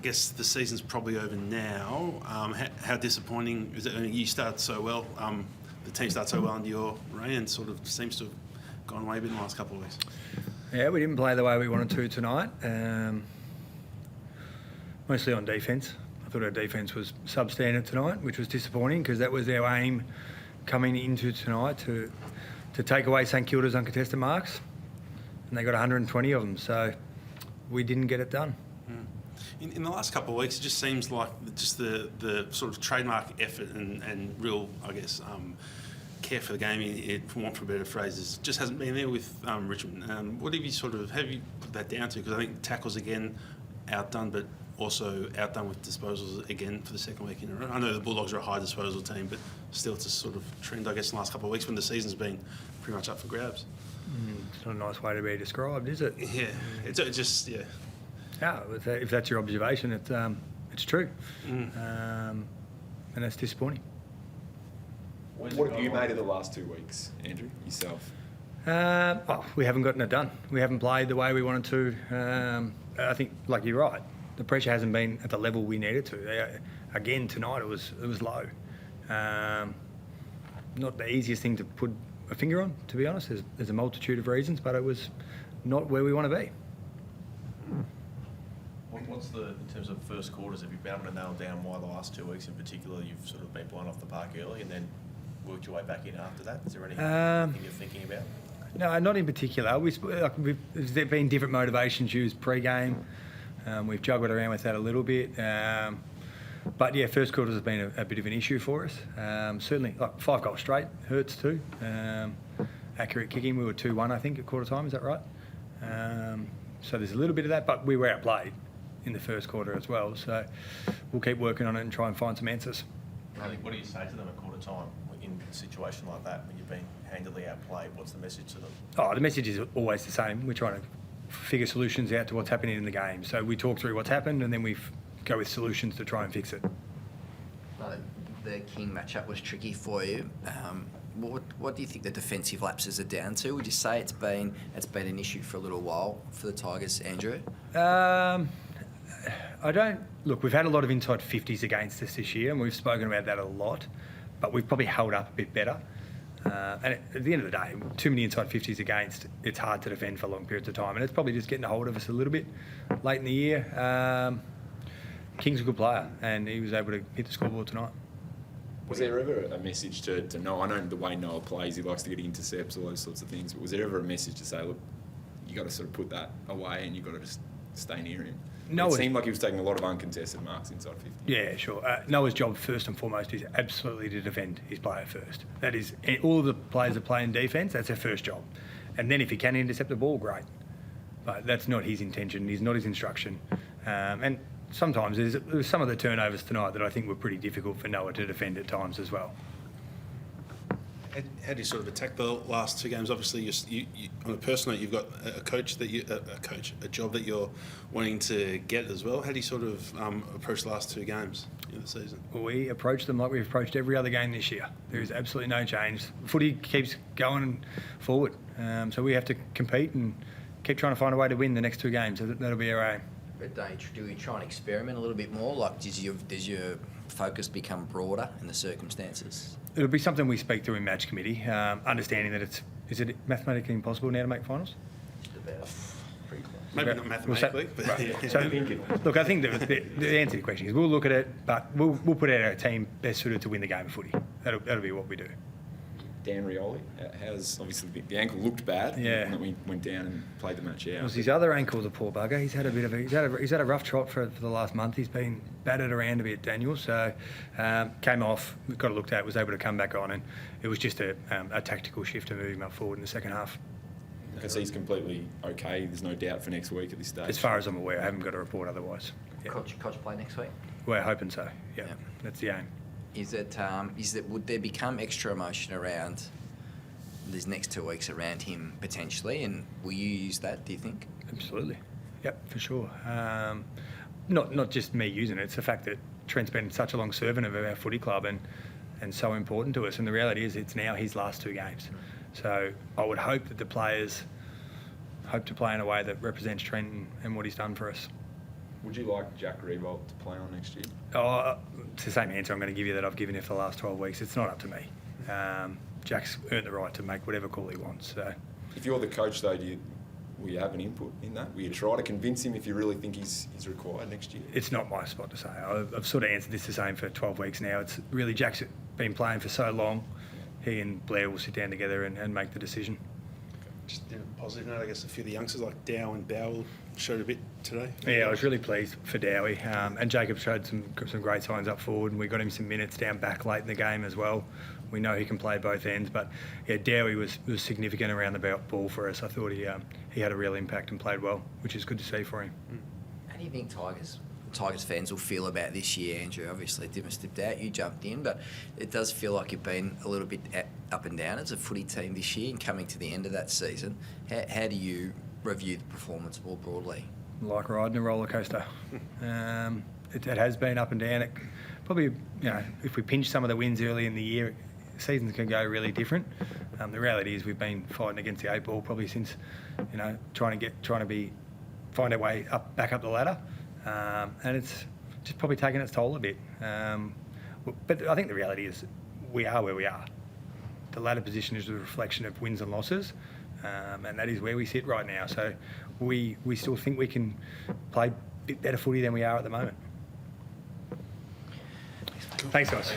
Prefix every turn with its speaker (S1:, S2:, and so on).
S1: guess the season's probably over now. How disappointing is it? I mean, you started so well. The team started so well under your reign and sort of seems to have gone away a bit in the last couple of weeks.
S2: Yeah, we didn't play the way we wanted to tonight. Mostly on defence. I thought our defence was substandard tonight, which was disappointing because that was our aim coming into tonight to take away St Kilda's uncontested marks, and they got 120 of them. So we didn't get it done.
S1: In the last couple of weeks, it just seems like just the sort of trademark effort and real, I guess, care for the game, for want of a better phrase, just hasn't been there with Richmond. What have you put that down to? Because I think tackles again outdone, but also outdone with disposals again for the second week in a row. I know the Bulldogs are a high disposal team, but still it's a sort of trend, I guess, in the last couple of weeks when the season's been pretty much up for grabs.
S2: It's not a nice way to be described, is it?
S1: Yeah, it's just, yeah.
S2: Yeah, if that's your observation, it's true. And that's disappointing.
S3: What have you made of the last 2 weeks, Andrew, yourself?
S2: Well, we haven't gotten it done. We haven't played the way we wanted to. I think, like you're right, the pressure hasn't been at the level we needed to. Again, tonight it was low. Not the easiest thing to put a finger on, to be honest. There's a multitude of reasons, but it was not where we want to be.
S4: What's in terms of first quarters, have you been able to nail down why the last 2 weeks in particular you've sort of been blown off the park early and then worked your way back in after that? Is there anything you're thinking about?
S2: No, not in particular. There's been different motivations used pre-game. We've juggled around with that a little bit. But yeah, first quarters has been a bit of an issue for us. Certainly, 5 goals straight hurts too. Accurate kicking, we were 2-1, I think, at quarter time. Is that right? So there's a little bit of that, but we were outplayed in the first quarter as well. So we'll keep working on it and try and find some answers.
S4: What do you say to them at quarter time in a situation like that when you've been handily outplayed? What's the message to them?
S2: Oh, the message is always the same. We're trying to figure solutions out to what's happening in the game. So we talk through what's happened and then we go with solutions to try and fix it.
S5: The King matchup was tricky for you. What do you think the defensive lapses are down to? Would you say it's been an issue for a little while for the Tigers, Andrew?
S2: Look, we've had a lot of inside 50s against us this year and we've spoken about that a lot, but we've probably held up a bit better. And at the end of the day, too many inside 50s against, it's hard to defend for long periods of time, and it's probably just getting a hold of us a little bit late in the year. King's a good player and he was able to hit the scoreboard tonight.
S3: Was there ever a message to Noah? I know the way Noah plays, he likes to get intercepts, all those sorts of things, but was there ever a message to say, look, you got to sort of put that away and you got to just stay near him? No, it seemed like he was taking a lot of uncontested marks inside 50.
S2: Yeah, sure. Noah's job first and foremost is absolutely to defend his player first. That is, all of the players that play in defence, that's their first job. And then if he can intercept the ball, great. But that's not his intention, it's not his instruction. And sometimes there's some of the turnovers tonight that I think were pretty difficult for Noah to defend at times as well.
S1: How do you sort of attack the last 2 games? Obviously, you on a personal note, you've got a job that you're wanting to get as well. How do you sort of approach the last 2 games in the season?
S2: Well, we approach them like we've approached every other game this year. There is absolutely no change. Footy keeps going forward, so we have to compete and keep trying to find a way to win the next 2 games. So that'll be our aim.
S5: But do you try and experiment a little bit more? Like, does your focus become broader in the circumstances?
S2: It'll be something we speak to in match committee, understanding that is it mathematically impossible now to make finals?
S5: Just about. Pretty close.
S1: Maybe not mathematically, but
S2: right.
S1: Yeah.
S2: So, look, I think the answer to the question is we'll look at it, but we'll put out our team best suited to win the game of footy. That'll be what we do.
S3: Dan Rioli, how's obviously the ankle looked bad when we went down and played the match out.
S2: It was his other ankle, the poor bugger. He's had a rough trot for the last month. He's been battered around a bit, Daniel. So came off, got it looked at, was able to come back on, and it was just a tactical shift to move him up forward in the second half.
S3: Okay, so he's completely okay. There's no doubt for next week at this stage.
S2: As far as I'm aware, I haven't got a report otherwise. Yeah.
S5: Coach play next week?
S2: We're hoping so. Yeah, that's the aim.
S5: Would there become extra emotion around these next 2 weeks around him potentially, and will you use that, do you think?
S2: Absolutely. Yep, for sure. Not just me using it, it's the fact that Trent's been such a long servant of our footy club and so important to us, and the reality is it's now his last 2 games. So I would hope that the players hope to play in a way that represents Trent and what he's done for us.
S3: Would you like Jack Revolt to play on next year?
S2: Oh, it's the same answer I'm going to give you that I've given you for the last 12 weeks. It's not up to me. Jack's earned the right to make whatever call he wants. So.
S3: If you're the coach, though, will you have an input in that? Will you try to convince him if you really think he's required next year?
S2: It's not my spot to say. I've sort of answered this the same for 12 weeks now. It's really Jack's been playing for so long. He and Blair will sit down together and make the decision.
S1: Just in a positive note, I guess a few of the youngsters like Dow and Bowell showed a bit today.
S2: Yeah, I was really pleased for Dowie. And Jacob showed some great signs up forward, and we got him some minutes down back late in the game as well. We know he can play both ends, but yeah, Dowie was significant around the ball for us. I thought he had a real impact and played well, which is good to see for him.
S5: How do you think Tigers fans will feel about this year, Andrew? Obviously, Dimmer stepped out, you jumped in, but it does feel like you've been a little bit up and down as a footy team this year and coming to the end of that season. How do you review the performance more broadly?
S2: Like riding a roller coaster. It has been up and down. It probably, if we pinch some of the wins early in the year, seasons can go really different. The reality is we've been fighting against the 8 ball probably since, trying to find our way back up the ladder. And it's just probably taken its toll a bit. But I think the reality is we are where we are. The ladder position is a reflection of wins and losses, and that is where we sit right now. So we still think we can play a bit better footy than we are at the moment. Thanks, guys.